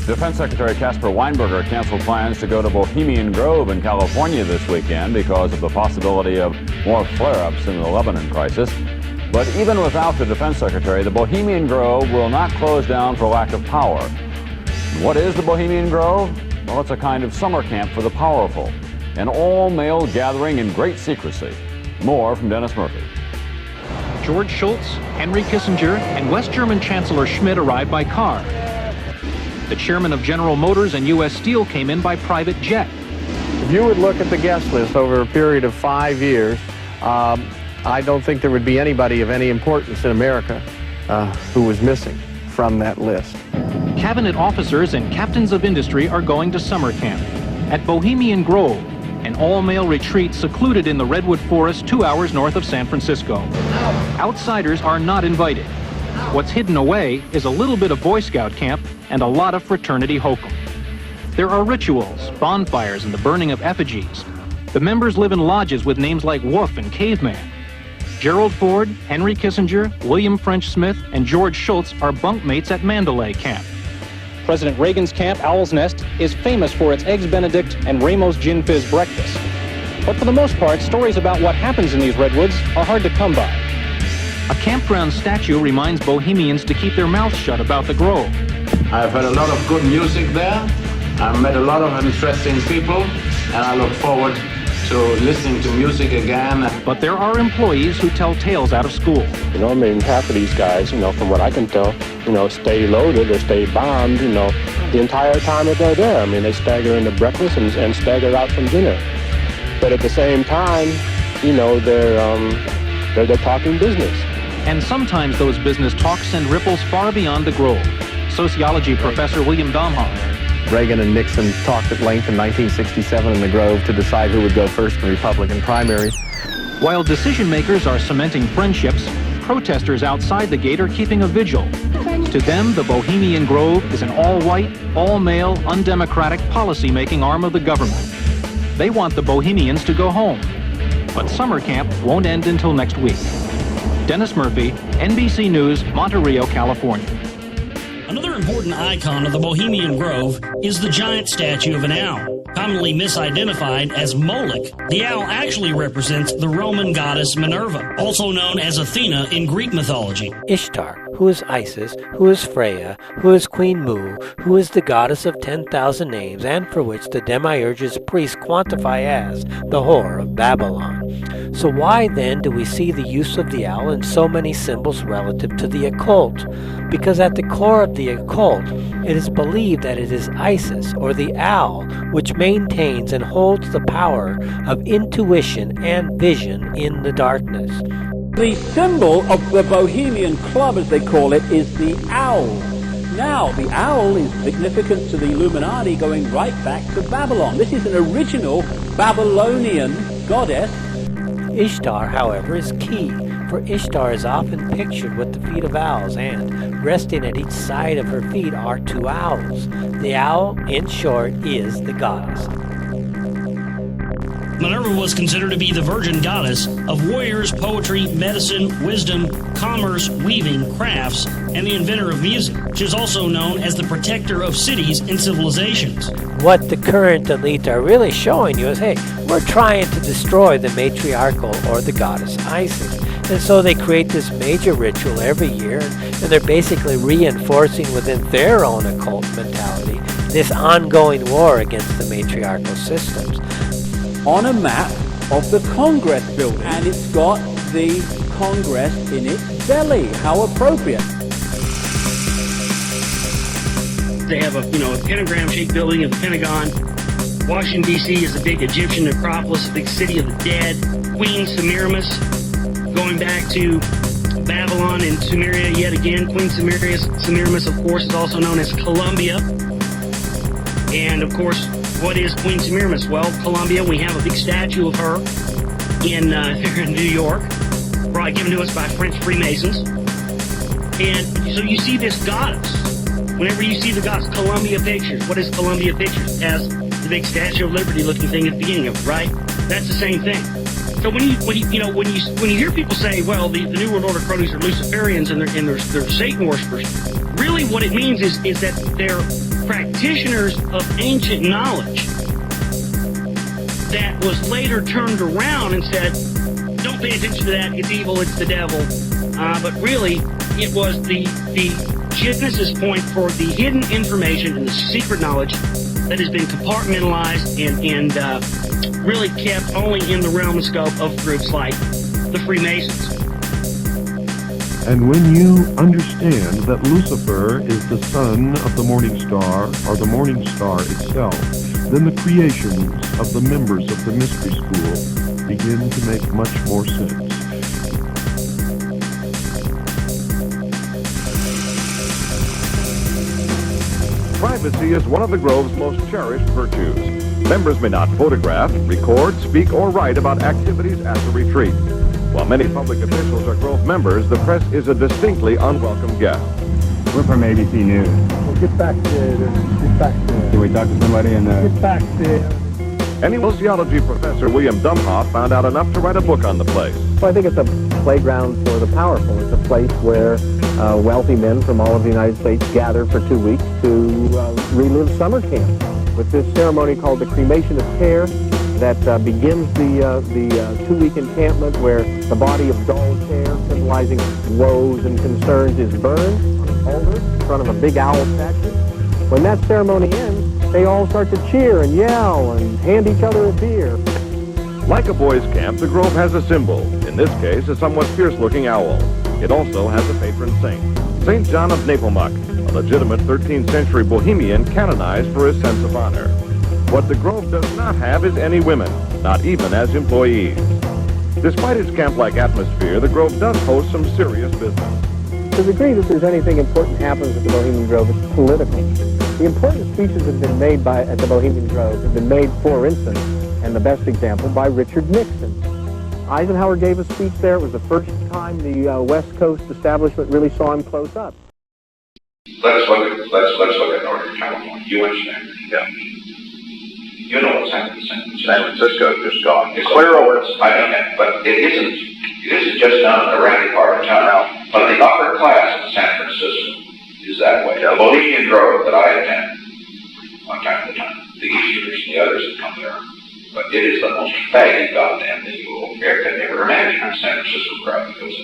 Defense Secretary Casper Weinberger canceled plans to go to Bohemian Grove in California this weekend because of the possibility of more flare-ups in the Lebanon crisis. But even without the Defense Secretary, the Bohemian Grove will not close down for lack of power. And what is the Bohemian Grove? Well, it's a kind of summer camp for the powerful, an all-male gathering in great secrecy. More from Dennis Murphy. George Shultz, Henry Kissinger, and West German Chancellor Schmidt arrived by car. The chairman of General Motors and U.S. Steel came in by private jet. If you would look at the guest list over a period of 5 years, I don't think there would be anybody of any importance in America who was missing from that list. Cabinet officers and captains of industry are going to summer camp at Bohemian Grove, an all-male retreat secluded in the Redwood Forest 2 hours north of San Francisco. Outsiders are not invited. What's hidden away is a little bit of Boy Scout camp and a lot of fraternity hokum. There are rituals, bonfires, and the burning of effigies. The members live in lodges with names like Wolf and Caveman. Gerald Ford, Henry Kissinger, William French Smith, and George Shultz are bunkmates at Mandalay Camp. President Reagan's camp, Owl's Nest, is famous for its Eggs Benedict and Ramos Gin Fizz breakfast. But for the most part, stories about what happens in these redwoods are hard to come by. A campground statue reminds Bohemians to keep their mouths shut about the Grove. I've heard a lot of good music there. I've met a lot of interesting people, and I look forward to listening to music again. But there are employees who tell tales out of school. You know, I mean, half of these guys, you know, from what I can tell, you know, stay loaded or stay bombed, you know, the entire time that they're there. I mean, they stagger into breakfast and stagger out from dinner. But at the same time, you know, they're talking business. And sometimes those business talks send ripples far beyond the Grove. Sociology professor William Domhoff. Reagan and Nixon talked at length in 1967 in the Grove to decide who would go first in the Republican primary. While decision makers are cementing friendships, protesters outside the gate are keeping a vigil. To them, the Bohemian Grove is an all-white, all-male, undemocratic policy-making arm of the government. They want the Bohemians to go home. But summer camp won't end until next week. Dennis Murphy, NBC News, Monte Rio, California. Another important icon of the Bohemian Grove is the giant statue of an owl. Commonly misidentified as Moloch, the owl actually represents the Roman goddess Minerva, also known as Athena in Greek mythology. Ishtar, who is Isis, who is Freya, who is Queen Mu, who is the goddess of 10,000 names, and for which the Demiurge's priests quantify as the whore of Babylon. So why then do we see the use of the owl in so many symbols relative to the occult? Because at the core of the occult, it is believed that it is Isis, or the owl, which maintains and holds the power of intuition and vision in the darkness. The symbol of the Bohemian Club, as they call it, is the owl. Now, the owl is significant to the Illuminati going right back to Babylon. This is an original Babylonian goddess. Ishtar, however, is key, for Ishtar is often pictured with the feet of owls, and resting at each side of her feet are two owls. The owl, in short, is the goddess. Minerva was considered to be the virgin goddess of warriors, poetry, medicine, wisdom, commerce, weaving, crafts, and the inventor of music. She is also known as the protector of cities and civilizations. What the current elite are really showing you is, hey, we're trying to destroy the matriarchal or the goddess Isis. And so they create this major ritual every year, and they're basically reinforcing within their own occult mentality this ongoing war against the matriarchal systems. On a map of the Congress building, and it's got the Congress in its belly. How appropriate. They have a pentagram-shaped building of the Pentagon. Washington, D.C. is a big Egyptian necropolis, a big city of the dead. Queen Semiramis, going back to Babylon and Sumeria yet again. Queen Semiramis, of course, is also known as Columbia. And, of course, what is Queen Semiramis? Well, Columbia, we have a big statue of her in New York, probably given to us by French Freemasons. And so you see this goddess. Whenever you see the goddess, Columbia Pictures, what is Columbia Pictures? As the big Statue of Liberty looking thing at the beginning of it, right? That's the same thing. So when you hear people say, well, the New World Order cronies are Luciferians and they're Satan worshipers, really what it means is that they're practitioners of ancient knowledge that was later turned around and said, don't pay attention to that, it's evil, it's the devil. But really, it was the genesis point for the hidden information and the secret knowledge that has been compartmentalized and really kept only in the realm and scope of groups like the Freemasons. And when you understand that Lucifer is the son of the morning star, or the morning star itself, then the creations of the members of the mystery school begin to make much more sense. Privacy is one of the Grove's most cherished virtues. Members may not photograph, record, speak, or write about activities at the retreat. While many public officials are Grove members, the press is a distinctly unwelcome guest. We're from ABC News. Well, get back to... Can we talk to somebody in the... Get back to... And sociology professor William Dumhoff found out enough to write a book on the place. Well, I think it's a playground for the powerful. It's a place where wealthy men from all of the United States gather for 2 weeks to relive summer camp with this ceremony called the cremation of care that begins the 2-week encampment where the body of dull care, symbolizing woes and concerns, is burned on an altar in front of a big owl statue. When that ceremony ends, they all start to cheer and yell and hand each other a beer. Like a boys' camp, the Grove has a symbol, in this case a somewhat fierce-looking owl. It also has a patron saint, St. John of Nepomuk, a legitimate 13th century Bohemian canonized for his sense of honor. What the Grove does not have is any women, not even as employees. Despite its camp-like atmosphere, the Grove does host some serious business. To the degree that there's anything important happens at the Bohemian Grove, it's political. The important speeches that have been made at the Bohemian Grove have been made, for instance, and the best example, by Richard Nixon. Eisenhower gave a speech there. It was the first time the West Coast establishment really saw him close up. Let's look at Northern California. You understand? Yeah. You know what's happened in San Francisco. San Francisco just gone. It's clear over. I know that, but it isn't just down in the rowdy part of town. Now, but the upper class in San Francisco is that way. The Bohemian Grove that I attend, one time at a time, the Easterners and the others that come there. But it is the most faggy goddamn thing you could ever imagine in San Francisco crowd, because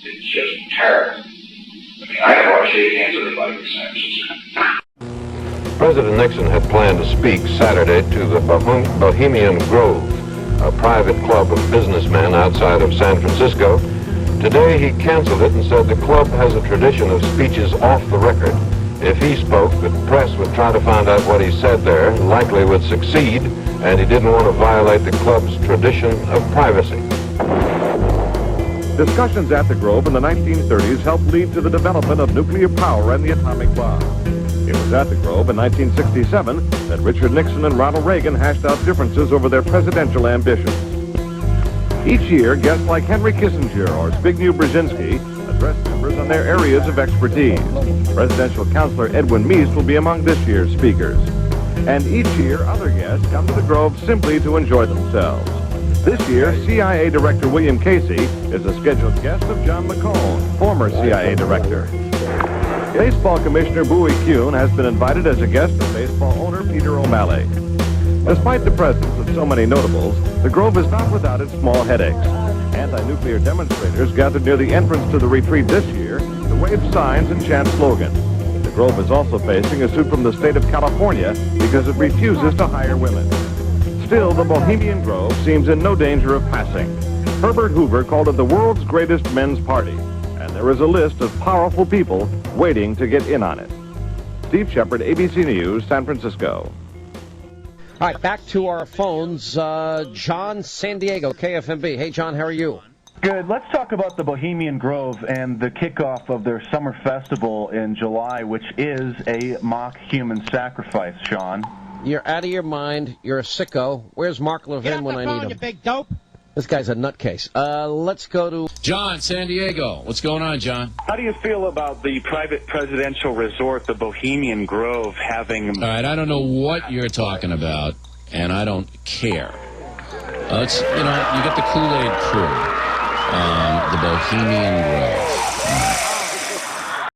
it's just terrible. I mean, I don't want to shake hands with anybody in San Francisco. President Nixon had planned to speak Saturday to the Bohemian Grove, a private club of businessmen outside of San Francisco. Today he canceled it and said the club has a tradition of speeches off the record. If he spoke, the press would try to find out what he said there, likely would succeed, and he didn't want to violate the club's tradition of privacy. Discussions at the Grove in the 1930s helped lead to the development of nuclear power and the atomic bomb. It was at the Grove in 1967 that Richard Nixon and Ronald Reagan hashed out differences over their presidential ambitions. Each year, guests like Henry Kissinger or Zbigniew Brzezinski address members on their areas of expertise. Presidential counselor Edwin Meese will be among this year's speakers. And each year, other guests come to the Grove simply to enjoy themselves. This year, CIA Director William Casey is a scheduled guest of John McCone, former CIA Director. Baseball Commissioner Bowie Kuhn has been invited as a guest of baseball owner Peter O'Malley. Despite the presence of so many notables, the Grove is not without its small headaches. Anti-nuclear demonstrators gathered near the entrance to the retreat this year to wave signs and chant slogans. The Grove is also facing a suit from the state of California because it refuses to hire women. Still, the Bohemian Grove seems in no danger of passing. Herbert Hoover called it the world's greatest men's party, and there is a list of powerful people waiting to get in on it. Steve Shepard, ABC News, San Francisco. All right, back to our phones. John, San Diego, KFMB. Hey, John, how are you? Good. Let's talk about the Bohemian Grove and the kickoff of their summer festival in July, which is a mock human sacrifice, Sean. You're out of your mind. You're a sicko. Where's Mark Levin when I need him? You big dope. This guy's a nutcase. Let's go to John, San Diego. What's going on, John? How do you feel about the private presidential resort, the Bohemian Grove, having... All right, I don't know what you're talking about, and I don't care. You get the Kool-Aid crew, the Bohemian Grove.